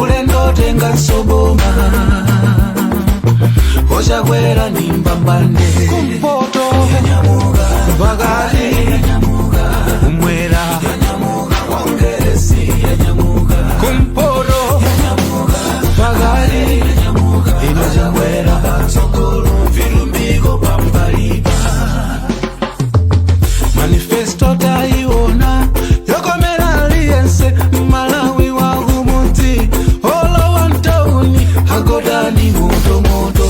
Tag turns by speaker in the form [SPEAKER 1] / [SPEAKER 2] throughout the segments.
[SPEAKER 1] ulendo tenga soboma ochakwera nimbambande kumpoto yanyamuka bagari yanyamuka umwera yanyamuka kongeresi yanyamuka kumporo yanyamuka bagari yanyamuka inochakwera patsogolo vilumbiko pambalipa manifesto taiona yokomera aliyense Malawi wa humuti olo wantauni hagodani moto moto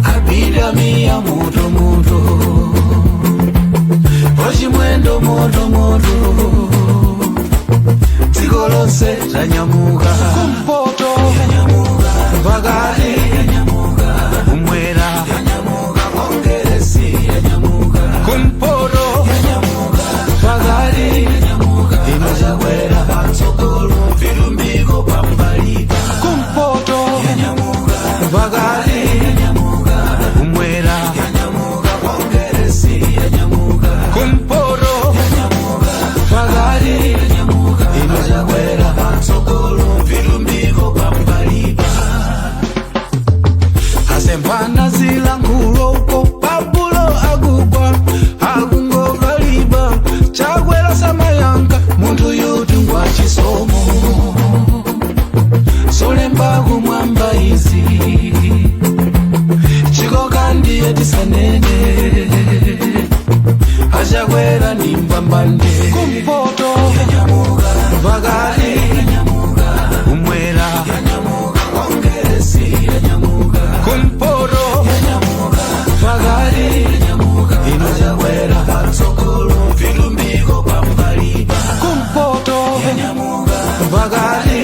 [SPEAKER 1] abidamia moto moto oshimwendo moto moto tikolose tanyamuka kumpoto yanyamuka bagari yanyamuka umwera yanyamuka kongeresi yanyamuka kumporo yanyamuka bagari yanyamuka inochakwera patsogolo vilumbiko pambalipa kumpoto yanyamuka bagari yanyamuka umwera yanyamuka kongeresi yanyamuka kumporo yanyamuka bagari yanyamuka inochakwera patsogolo vilumbiko pambalipa asempana zilangulo uko pabulo agugwa agungogaliba chakwera samayanga muntu yutungwa chisomo solemba kumwamba izi chikoka ndiye tisanene achakwera nimbambande kumpoto yanyamuka bagari yanyamuka umwera yanyamuka kongeresi yanyamuka kumporo yanyamuka bagari yanyamuka inochakwera patsogolo vilumbiko pambalipa kumpoto yanyamuka bagari